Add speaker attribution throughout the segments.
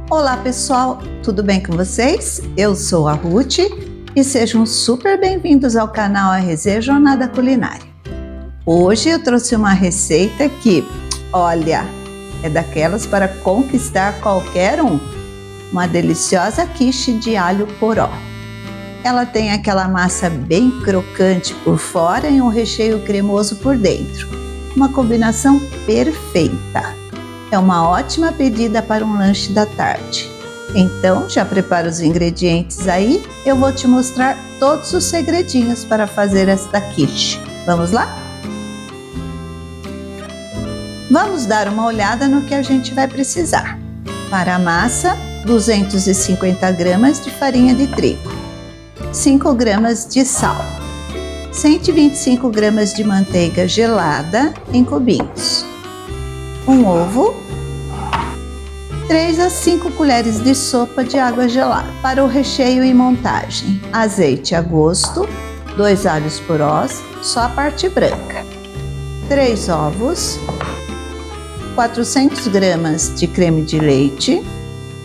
Speaker 1: Olá pessoal, tudo bem com vocês? Eu sou a Ruth e sejam super bem-vindos ao canal ARZ Jornada Culinária. Hoje eu trouxe uma receita que, olha, é daquelas para conquistar qualquer um. Uma deliciosa quiche de alho poró. Ela tem aquela massa bem crocante por fora e um recheio cremoso por dentro. Uma combinação perfeita. É uma ótima pedida para um lanche da tarde. Então, já prepara os ingredientes aí, eu vou te mostrar todos os segredinhos para fazer esta quiche. Vamos lá? Vamos dar uma olhada no que a gente vai precisar. Para a massa, 250 gramas de farinha de trigo, 5 gramas de sal, 125 gramas de manteiga gelada em cubinhos, um ovo, 3 a 5 colheres de sopa de água gelada. Para o recheio e montagem, azeite a gosto, 2 alhos porós, só a parte branca, 3 ovos, 400 gramas de creme de leite,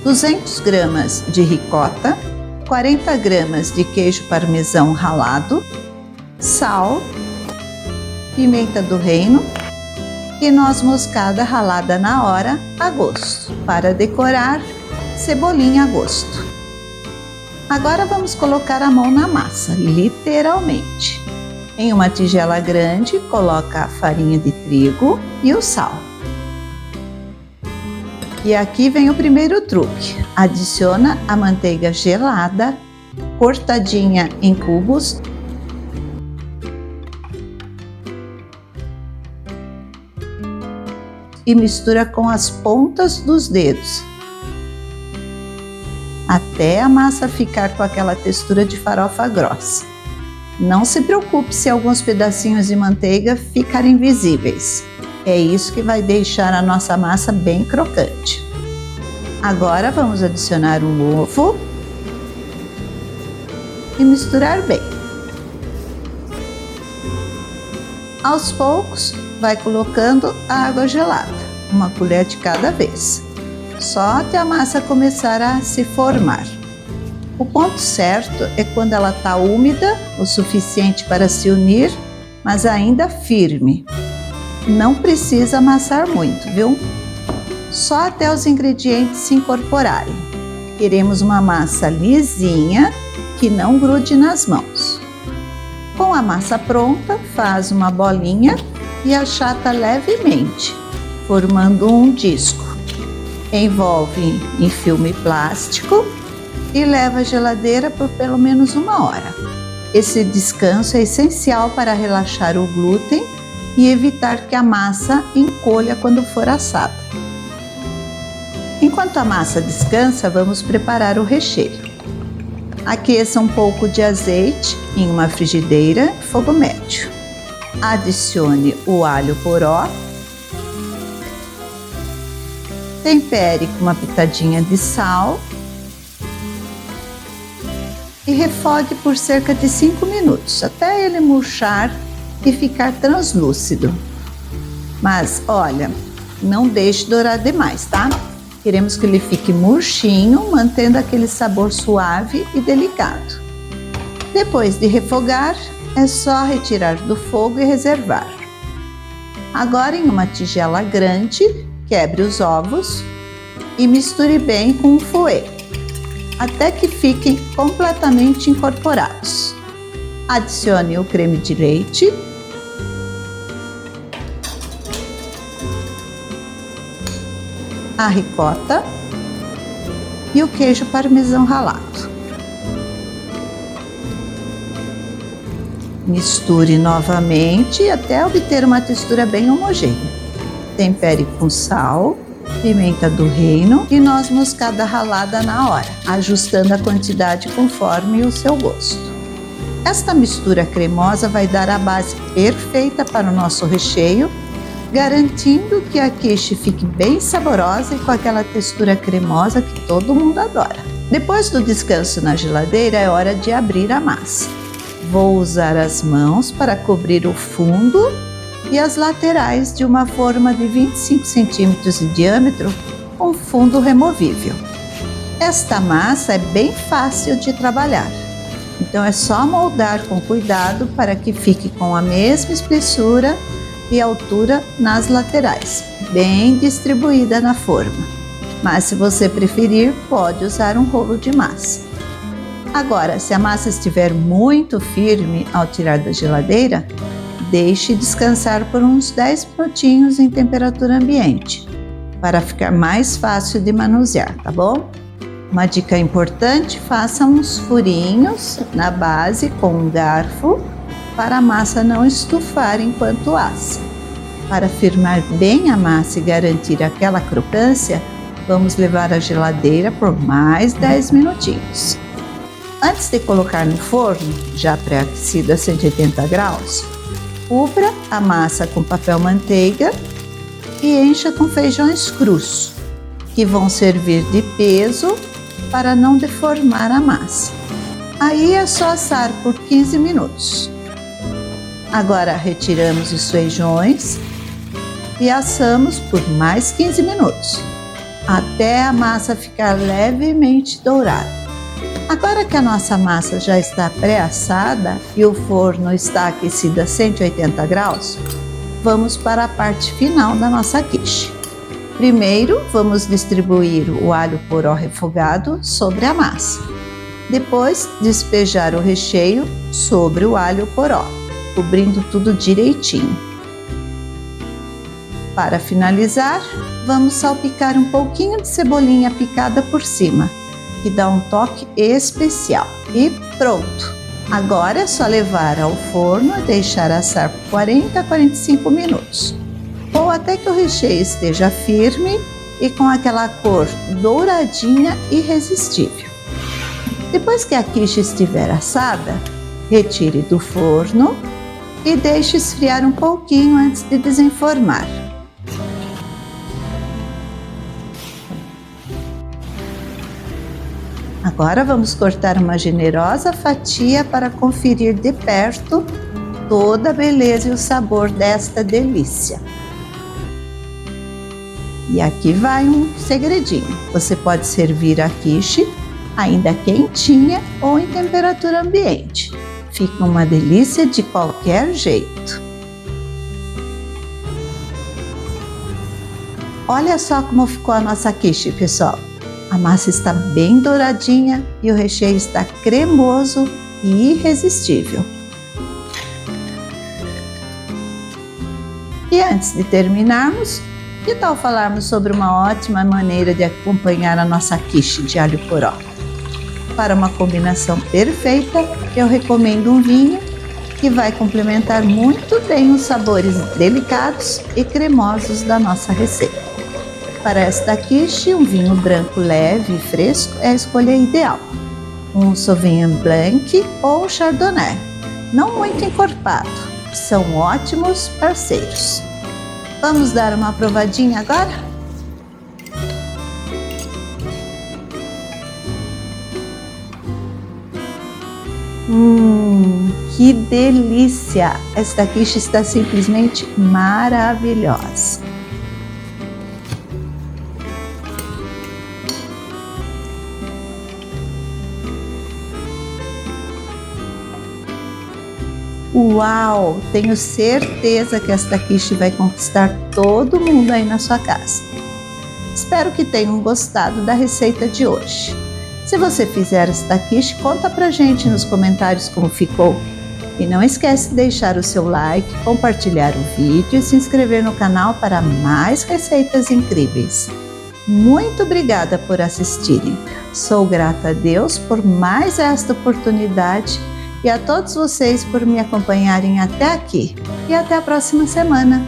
Speaker 1: 200 gramas de ricota, 40 gramas de queijo parmesão ralado, sal, pimenta do reino e noz moscada ralada na hora a gosto. Para decorar, cebolinha a gosto. Agora vamos colocar a mão na massa, literalmente. Em uma tigela grande, coloca a farinha de trigo e o sal. E aqui vem o primeiro truque. Adiciona a manteiga gelada, cortadinha em cubos, e mistura com as pontas dos dedos, até a massa ficar com aquela textura de farofa grossa. Não se preocupe se alguns pedacinhos de manteiga ficarem visíveis. É isso que vai deixar a nossa massa bem crocante. Agora vamos adicionar o ovo e misturar bem. Aos poucos, vai colocando a água gelada, uma colher de cada vez, só até a massa começar a se formar. O ponto certo é quando ela está úmida o suficiente para se unir, mas ainda firme. Não precisa amassar muito, viu? Só até os ingredientes se incorporarem. Queremos uma massa lisinha que não grude nas mãos. Com a massa pronta, faz uma bolinha e achata levemente, formando um disco. Envolve em filme plástico e leva à geladeira por pelo menos 1 hora. Esse descanso é essencial para relaxar o glúten e evitar que a massa encolha quando for assada. Enquanto a massa descansa, vamos preparar o recheio. Aqueça um pouco de azeite em uma frigideira, fogo médio. Adicione o alho poró. Tempere com uma pitadinha de sal. E refogue por cerca de 5 minutos, até ele murchar e ficar translúcido. Mas olha, não deixe dourar demais, tá? Queremos que ele fique murchinho, mantendo aquele sabor suave e delicado. Depois de refogar, é só retirar do fogo e reservar. Agora, em uma tigela grande, quebre os ovos e misture bem com o fouet, até que fiquem completamente incorporados. Adicione o creme de leite, a ricota e o queijo parmesão ralado. Misture novamente até obter uma textura bem homogênea. Tempere com sal, pimenta do reino e noz moscada ralada na hora, ajustando a quantidade conforme o seu gosto. Esta mistura cremosa vai dar a base perfeita para o nosso recheio, garantindo que a quiche fique bem saborosa e com aquela textura cremosa que todo mundo adora. Depois do descanso na geladeira, é hora de abrir a massa. Vou usar as mãos para cobrir o fundo e as laterais de uma forma de 25 centímetros de diâmetro com fundo removível. Esta massa é bem fácil de trabalhar, então é só moldar com cuidado para que fique com a mesma espessura e altura nas laterais, bem distribuída na forma. Mas se você preferir, pode usar um rolo de massa. Agora, se a massa estiver muito firme ao tirar da geladeira, deixe descansar por uns 10 minutinhos em temperatura ambiente, para ficar mais fácil de manusear, tá bom? Uma dica importante: faça uns furinhos na base com um garfo para a massa não estufar enquanto assa. Para firmar bem a massa e garantir aquela crocância, vamos levar à geladeira por mais 10 minutinhos. Antes de colocar no forno, já pré-aquecido a 180 graus, cubra a massa com papel manteiga e encha com feijões crus, que vão servir de peso para não deformar a massa. Aí é só assar por 15 minutos. Agora retiramos os feijões e assamos por mais 15 minutos, até a massa ficar levemente dourada. Agora que a nossa massa já está pré-assada e o forno está aquecido a 180 graus, vamos para a parte final da nossa quiche. Primeiro, vamos distribuir o alho poró refogado sobre a massa. Depois, despejar o recheio sobre o alho poró, cobrindo tudo direitinho. Para finalizar, vamos salpicar um pouquinho de cebolinha picada por cima, que dá um toque especial. E pronto! Agora é só levar ao forno e deixar assar por 40 a 45 minutos, ou até que o recheio esteja firme e com aquela cor douradinha irresistível. Depois que a quiche estiver assada, retire do forno e deixe esfriar um pouquinho antes de desenformar. Agora vamos cortar uma generosa fatia para conferir de perto toda a beleza e o sabor desta delícia. E aqui vai um segredinho: você pode servir a quiche ainda quentinha ou em temperatura ambiente. Fica uma delícia de qualquer jeito. Olha só como ficou a nossa quiche, pessoal. A massa está bem douradinha e o recheio está cremoso e irresistível. E antes de terminarmos, que tal falarmos sobre uma ótima maneira de acompanhar a nossa quiche de alho poró? Para uma combinação perfeita, eu recomendo um vinho que vai complementar muito bem os sabores delicados e cremosos da nossa receita. Para esta quiche, um vinho branco leve e fresco é a escolha ideal. Um Sauvignon Blanc ou Chardonnay, não muito encorpado, são ótimos parceiros. Vamos dar uma provadinha agora? Que delícia! Esta quiche está simplesmente maravilhosa. Uau! Tenho certeza que esta quiche vai conquistar todo mundo aí na sua casa. Espero que tenham gostado da receita de hoje. Se você fizer esta quiche, conta pra gente nos comentários como ficou. E não esquece de deixar o seu like, compartilhar o vídeo e se inscrever no canal para mais receitas incríveis. Muito obrigada por assistirem. Sou grata a Deus por mais esta oportunidade e a todos vocês por me acompanharem até aqui. E até a próxima semana.